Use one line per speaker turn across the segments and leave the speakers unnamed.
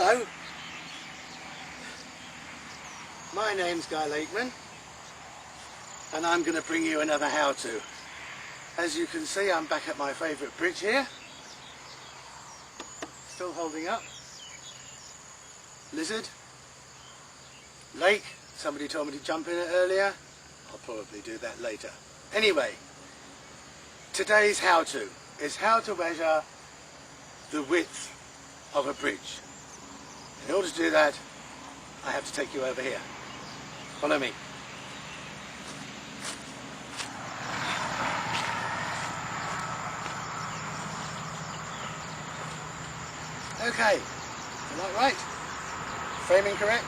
Hello, my name's Lakeman, and I'm going to bring you another how-to. As you can see, I'm back at my favourite bridge here, still holding up. Lizard, lake, somebody told me to jump in it earlier, I'll probably do that later. Anyway, today's how-to is how to measure the width of a bridge. In order to do that, I have to take you over here. Follow me. Okay, is that right? Framing correct?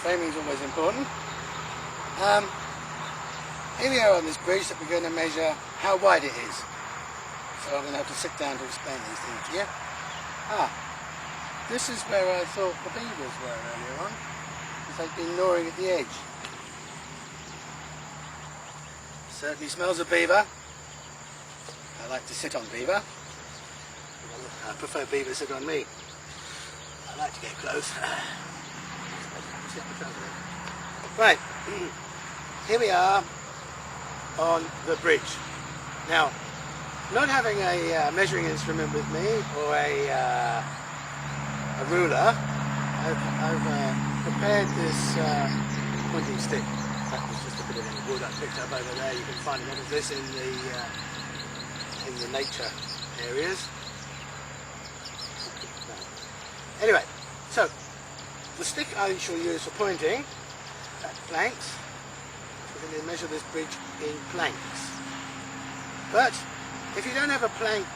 Framing is always important. Here we are on this bridge that we're going to measure how wide it is. So I'm going to have to sit down to explain these things to you. This is where I thought the beavers were earlier on, because they've been gnawing at the edge. Certainly smells of beaver. I like to sit on beaver. I prefer beaver sit on me. I like to get close. Right, here we are on the bridge. Now, not having a measuring instrument with me or a ruler, I've prepared this pointing stick. That was just a bit of any wood I picked up over there. You can find a lot of this in the nature areas. Anyway, so the stick I shall use for pointing at planks. We're going to measure this bridge in planks. But if you don't have a plank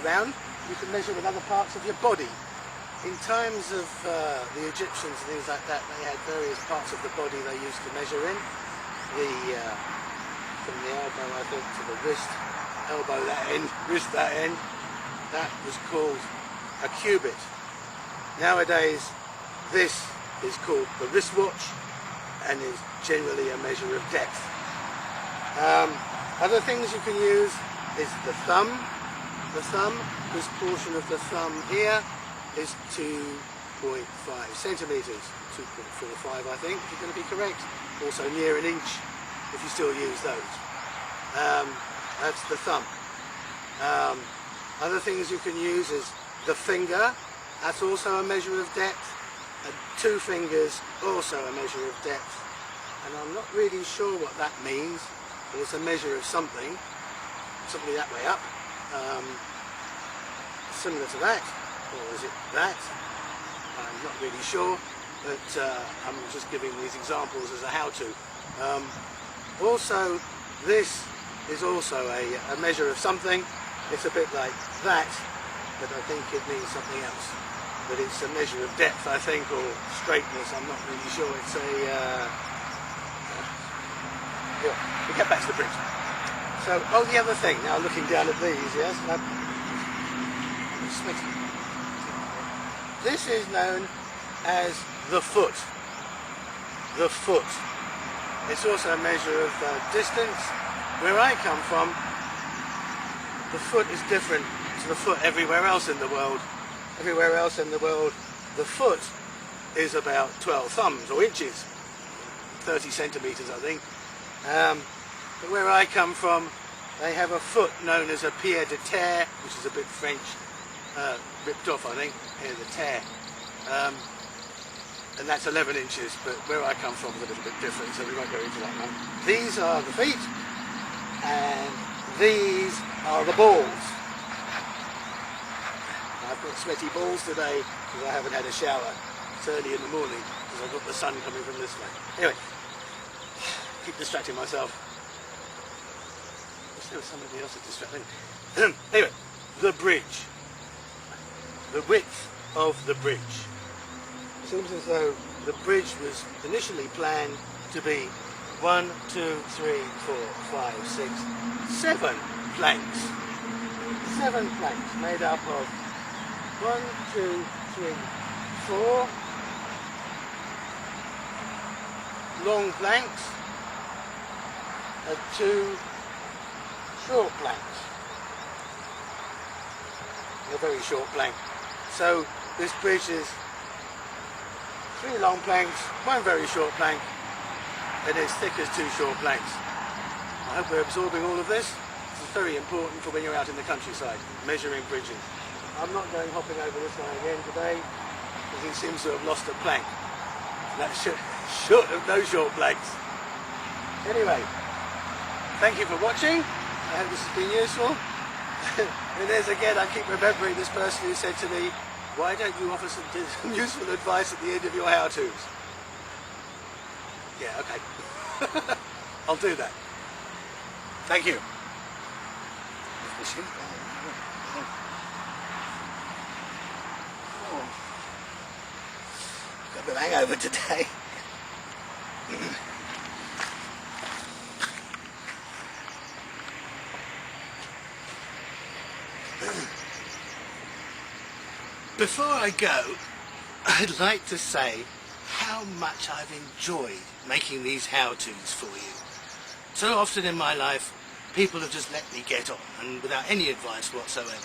around, you can measure with other parts of your body. In times of the Egyptians and things like that, they had various parts of the body they used to measure in. From the elbow, I think, to the wrist, elbow that end, wrist that end, that was called a cubit. Nowadays, this is called the wristwatch and is generally a measure of depth. Other things you can use is the thumb. The thumb, this portion of the thumb here, is 2.5 centimetres, 2.45 I think, if you're going to be correct. Also near an inch, if you still use those. That's the thumb. Other things you can use is the finger, that's also a measure of depth, and 2 fingers, also a measure of depth. And I'm not really sure what that means, but it's a measure of something that way up. Similar to that. Or is it that? I'm not really sure, but I'm just giving these examples as a how-to. Also, this is also a measure of something. It's a bit like that, but I think it means something else. But it's a measure of depth, I think, or straightness. I'm not really sure. It's a... yeah, we get back to the bridge. So, oh, the other thing, now looking down at these, yes? This is known as the foot. The foot. It's also a measure of distance. Where I come from, the foot is different to the foot everywhere else in the world. Everywhere else in the world, the foot is about 12 thumbs or inches, 30 centimetres I think. But where I come from, they have a foot known as a pied de terre, which is a bit French. Ripped off, I think, here the tear, and that's 11 inches, but where I come from is a little bit different, so we won't go into that now. These are the feet, and these are the balls. I've got sweaty balls today because I haven't had a shower. It's early in the morning because I've got the sun coming from this way. Anyway, keep distracting myself. There was somebody else that distracted me. Anyway, the bridge. The width of the bridge. It seems as though the bridge was initially planned to be 1, 2, 3, 4, 5, 6, 7 planks. 7 planks made up of 1, 2, 3, 4 long planks and 2 short planks. A very short plank. So this bridge is 3 long planks, 1 very short plank, and as thick as 2 short planks. I hope we're absorbing all of this. This is very important for when you're out in the countryside, measuring bridges. I'm not going hopping over this one again today, because he seems to have lost a plank. And that's short of no short planks. Anyway, thank you for watching. I hope this has been useful. And there's again, I keep remembering this person who said to me, why don't you offer some useful advice at the end of your how-tos? Yeah, okay. I'll do that. Thank you. Got a bit of hangover today. Before I go, I'd like to say how much I've enjoyed making these how-tos for you. So often in my life, people have just let me get on, and without any advice whatsoever.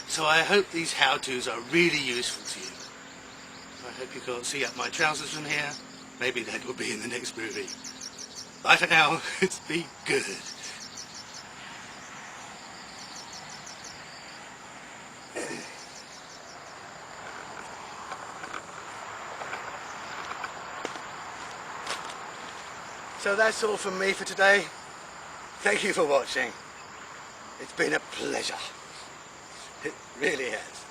So I hope these how-tos are really useful to you. I hope you can't see up my trousers from here. Maybe that will be in the next movie. Bye for now. It's been good. So that's all from me for today. Thank you for watching. It's been a pleasure. It really has.